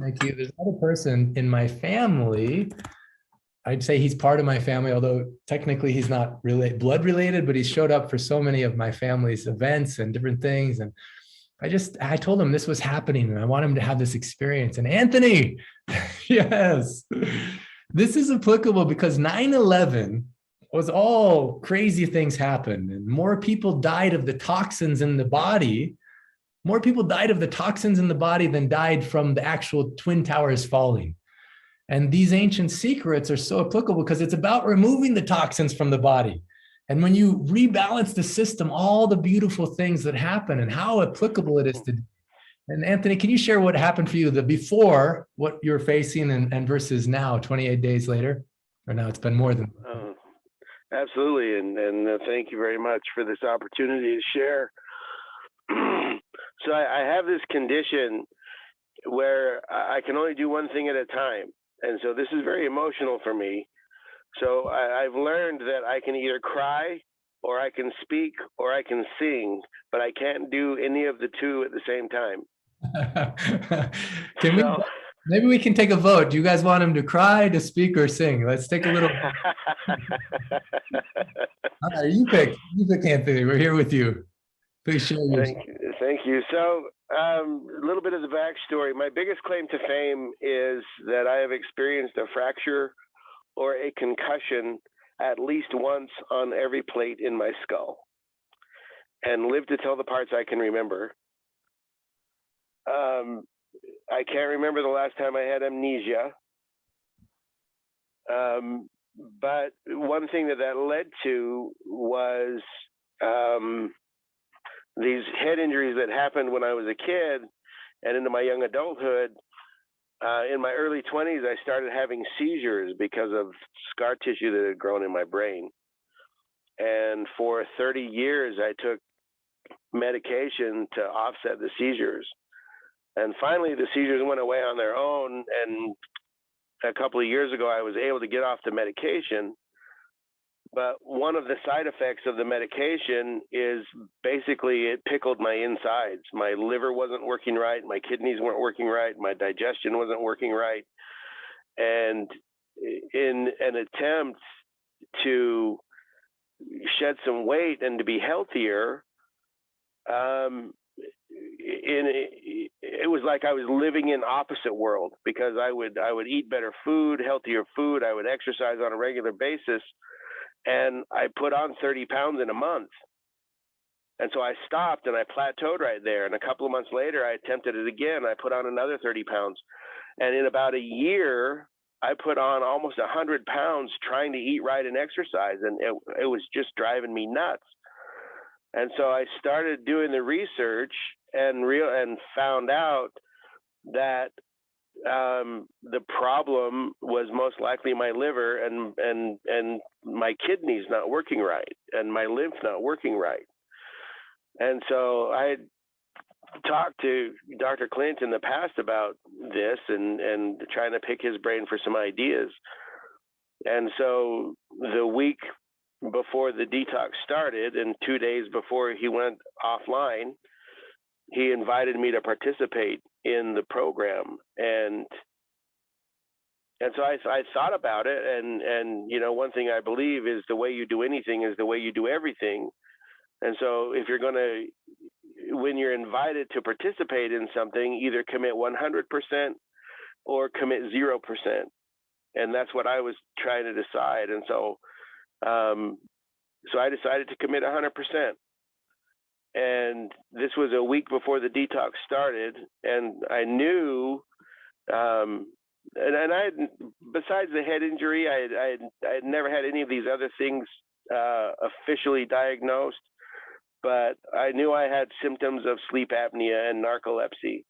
Thank you. There's another person in my family. I'd say he's part of my family, although technically he's not really blood related, but he showed up for so many of my family's events and different things. And I told him this was happening and I want him to have this experience. And Anthony, yes, this is applicable because 9/11 was all crazy things happened and more people died of the toxins in the body. More people died of the toxins in the body than died from the actual Twin Towers falling. And these ancient secrets are so applicable because it's about removing the toxins from the body. And when you rebalance the system, all the beautiful things that happen and how applicable it is to. And Anthony, can you share what happened for you, the before, what you're facing, and versus now, 28 days later? Or now it's been more than. Absolutely. And thank you very much for this opportunity to share. So I have this condition where I can only do one thing at a time. And so this is very emotional for me. So I've learned that I can either cry or I can speak or I can sing, but I can't do any of the two at the same time. Maybe we can take a vote. Do you guys want him to cry, to speak, or sing? Let's take a little. All right, you pick, Anthony. We're here with you. Please share your. Thank you. So a little bit of the backstory. My biggest claim to fame is that I have experienced a fracture or a concussion at least once on every plate in my skull and lived to tell the parts I can remember. I can't remember the last time I had amnesia. But one thing that led to was these head injuries that happened when I was a kid and into my young adulthood. In my early 20s, I started having seizures because of scar tissue that had grown in my brain. And for 30 years, I took medication to offset the seizures. And finally, the seizures went away on their own. And a couple of years ago, I was able to get off the medication. But one of the side effects of the medication is basically it pickled my insides. My liver wasn't working right. My kidneys weren't working right. My digestion wasn't working right. And in an attempt to shed some weight and to be healthier, it was like I was living in opposite world because I would eat better food, healthier food. I would exercise on a regular basis. And I put on 30 pounds in a month. And so I stopped and I plateaued right there. And a couple of months later, I attempted it again. I put on another 30 pounds. And in about a year, I put on almost 100 pounds trying to eat right and exercise. And it was just driving me nuts. And so I started doing the research and found out that the problem was most likely my liver and my kidneys not working right and my lymph not working right. And so I had talked to Dr. Clint in the past about this and trying to pick his brain for some ideas. And so the week before the detox started and 2 days before he went offline, he invited me to participate in the program. And so I thought about it. And, you know, one thing I believe is the way you do anything is the way you do everything. And so if you're going to, when you're invited to participate in something, either commit 100% or commit 0%. And that's what I was trying to decide. And so, so I decided to commit 100%. And this was a week before the detox started, and I knew, and I had, besides the head injury, I had never had any of these other things officially diagnosed, but I knew I had symptoms of sleep apnea and narcolepsy,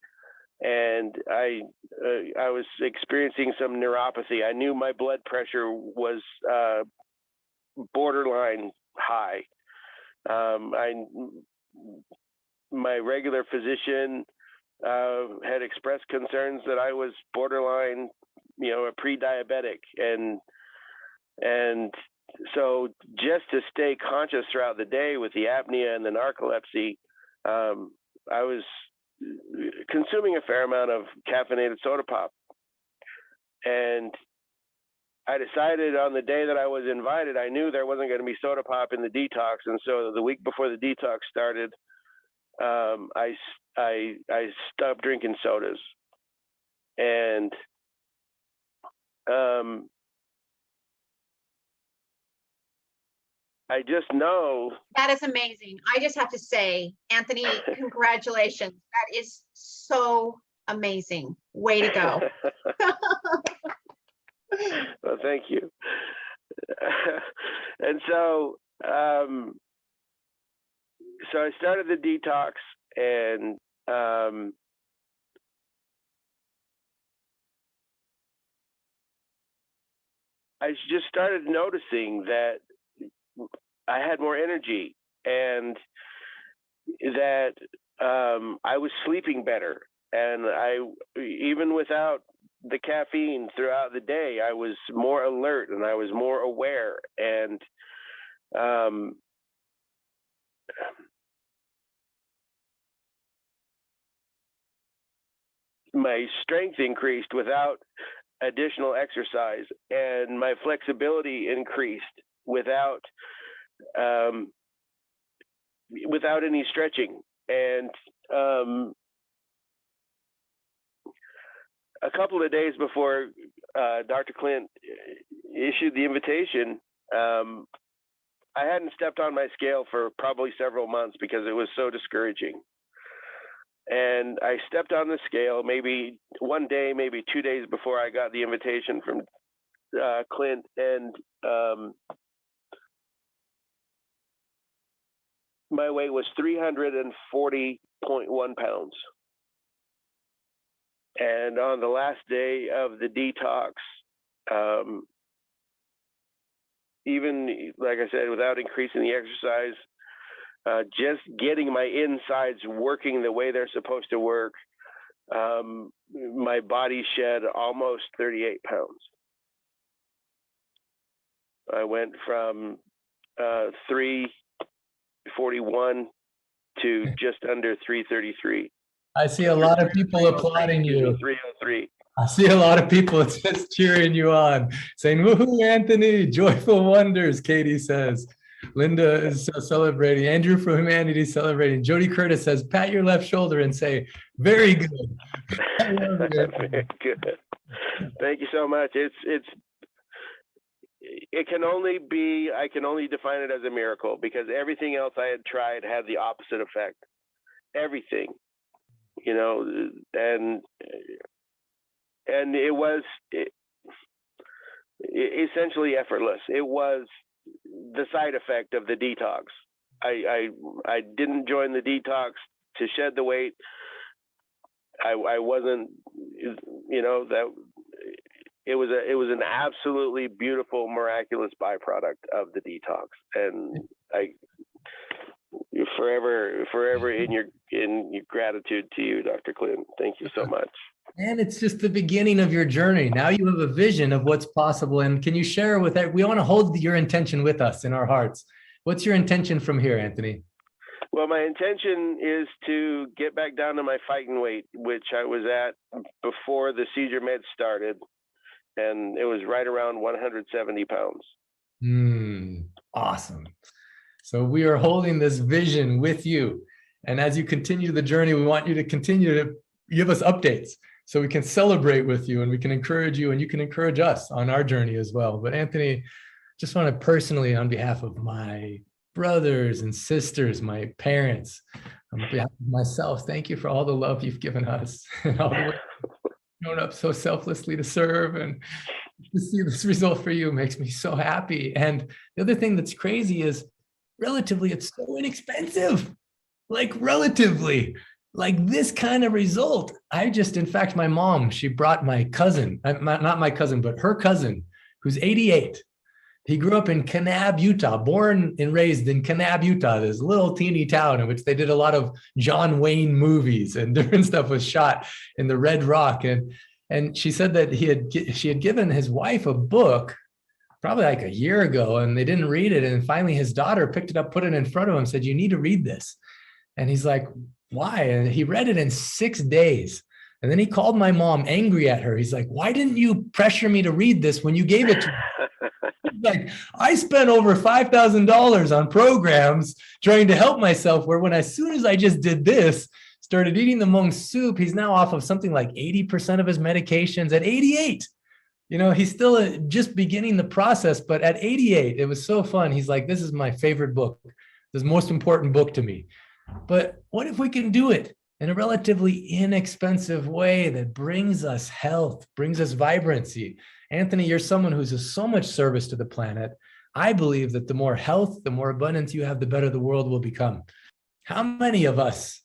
and I was experiencing some neuropathy. I knew my blood pressure was borderline high. My regular physician had expressed concerns that I was borderline, you know, a pre-diabetic, and so just to stay conscious throughout the day with the apnea and the narcolepsy, I was consuming a fair amount of caffeinated soda pop. And I decided on the day that I was invited, I knew there wasn't going to be soda pop in the detox. And so the week before the detox started, I stopped drinking sodas. And I just know. That is amazing. I just have to say, Anthony, congratulations. That is so amazing. Way to go. Well, thank you. And so, so I started the detox, and I just started noticing that I had more energy, and that I was sleeping better. And even without the caffeine throughout the day, I was more alert and I was more aware. And my strength increased without additional exercise, and my flexibility increased without any stretching. And a couple of days before Dr. Clint issued the invitation, I hadn't stepped on my scale for probably several months because it was so discouraging. And I stepped on the scale maybe one day, maybe 2 days before I got the invitation from Clint, and my weight was 340.1 pounds. And on the last day of the detox, even, like I said, without increasing the exercise, just getting my insides working the way they're supposed to work, my body shed almost 38 pounds. I went from 341 to just under 333. I see a lot of people applauding you. 303. I see a lot of people just cheering you on, saying, "Woohoo, Anthony, joyful wonders," Katie says. Linda is celebrating. Andrew from Humanity celebrating. Jody Curtis says, "Pat your left shoulder and say, very good." Very good. Thank you so much. I can only define it as a miracle, because everything else I had tried had the opposite effect. Everything, and it was essentially effortless. It was the side effect of the detox. I didn't join the detox to shed the weight. I wasn't, that it was an absolutely beautiful, miraculous byproduct of the detox. And forever in your gratitude to you, Dr. Clint. Thank you so much. And it's just the beginning of your journey. Now you have a vision of what's possible. And can you share with that? We want to hold your intention with us in our hearts. What's your intention from here, Anthony? Well, my intention is to get back down to my fighting weight, which I was at before the seizure meds started. And it was right around 170 pounds. Awesome. So we are holding this vision with you. And as you continue the journey, we want you to continue to give us updates so we can celebrate with you and we can encourage you and you can encourage us on our journey as well. But Anthony, just want to personally, on behalf of my brothers and sisters, my parents, on behalf of myself, thank you for all the love you've given us and all the way you've shown up so selflessly to serve. And to see this result for you makes me so happy. And the other thing that's crazy is relatively, it's so inexpensive, relatively. Like this kind of result. In fact, my mom, she brought my cousin, not my cousin, but her cousin, who's 88. He grew up in Kanab, Utah, born and raised in Kanab, Utah, this little teeny town in which they did a lot of John Wayne movies and different stuff was shot in the Red Rock. And she said that she had given his wife a book probably like a year ago, and they didn't read it. And finally his daughter picked it up, put it in front of him, said, "You need to read this." And he's like, why? And he read it in 6 days. And then he called my mom angry at her. He's like, why didn't you pressure me to read this when you gave it to me? Like, I spent over $5,000 on programs trying to help myself, where as soon as I just did this, started eating the monk soup, he's now off of something like 80% of his medications at 88. He's still just beginning the process, but at 88, it was so fun. He's like, this is my favorite book. This is the most important book to me. But what if we can do it in a relatively inexpensive way that brings us health, brings us vibrancy? Anthony, you're someone who's of so much service to the planet. I believe that the more health, the more abundance you have, the better the world will become. How many of us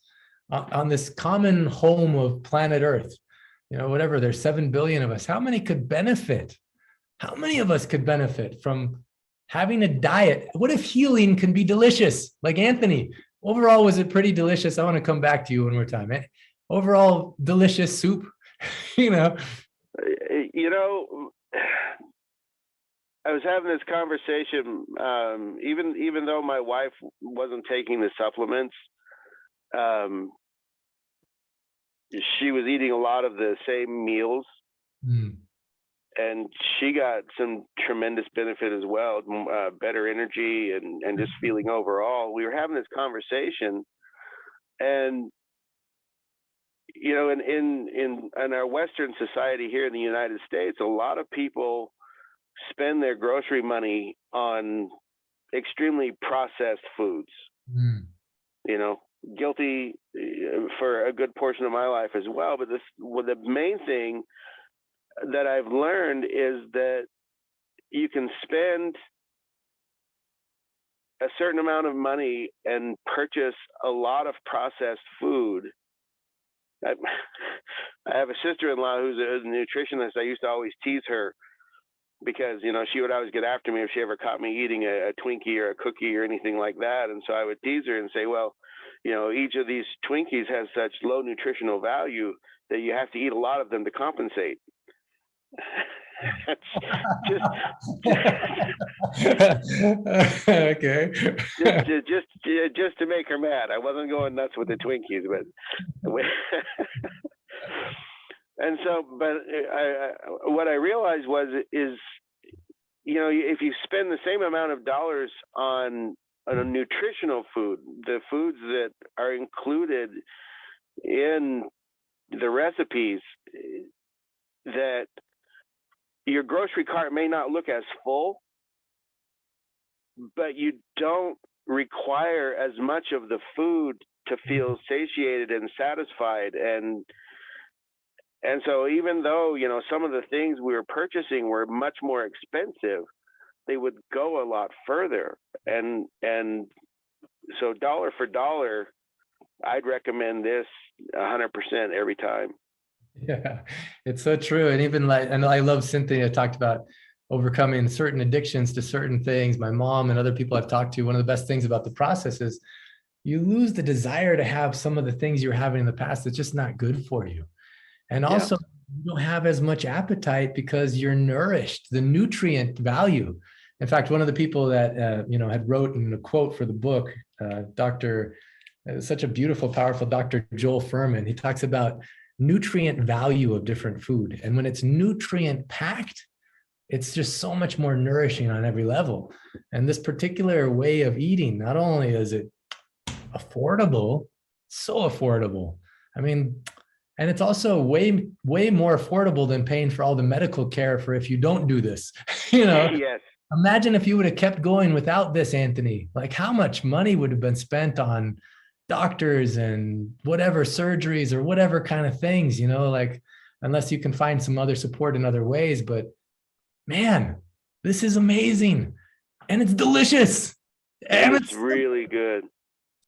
on this common home of planet Earth, whatever, there's 7 billion of us, how many could benefit? How many of us could benefit from having a diet? What if healing can be delicious? Like Anthony, overall, was it pretty delicious? I want to come back to you one more time. Overall, delicious soup, I was having this conversation, even though my wife wasn't taking the supplements, she was eating a lot of the same meals, and she got some tremendous benefit as well, better energy and just feeling overall. We were having this conversation, and in our Western society here in the United States, a lot of people spend their grocery money on extremely processed foods. Guilty for a good portion of my life as well. But the main thing that I've learned is that you can spend a certain amount of money and purchase a lot of processed food. I have a sister-in-law who's a nutritionist. I used to always tease her because, she would always get after me if she ever caught me eating a Twinkie or a cookie or anything like that. And so I would tease her and say, well, each of these Twinkies has such low nutritional value that you have to eat a lot of them to compensate. Okay. just to make her mad. I wasn't going nuts with the Twinkies, but and so, but what I realized is, if you spend the same amount of dollars on a nutritional food, the foods that are included in the recipes, that your grocery cart may not look as full, but you don't require as much of the food to feel satiated and satisfied. And so even though, some of the things we were purchasing were much more expensive, they would go a lot further. And so dollar for dollar, I'd recommend this 100% every time. Yeah, it's so true. And even and I love Cynthia talked about overcoming certain addictions to certain things. My mom and other people I've talked to, one of the best things about the process is you lose the desire to have some of the things you were having in the past that's just not good for you. And also, you don't have as much appetite because you're nourished, the nutrient value. In fact, one of the people that, had wrote in a quote for the book, such a beautiful, powerful Dr. Joel Fuhrman, he talks about nutrient value of different food. And when it's nutrient packed, it's just so much more nourishing on every level. And this particular way of eating, not only is it affordable, so affordable. I mean, and it's also way, way more affordable than paying for all the medical care for if you don't do this. Yes. Imagine if you would have kept going without this, Anthony. Like, how much money would have been spent on doctors and whatever surgeries or whatever kind of things, unless you can find some other support in other ways. But man, this is amazing. And it's delicious. And it's really good.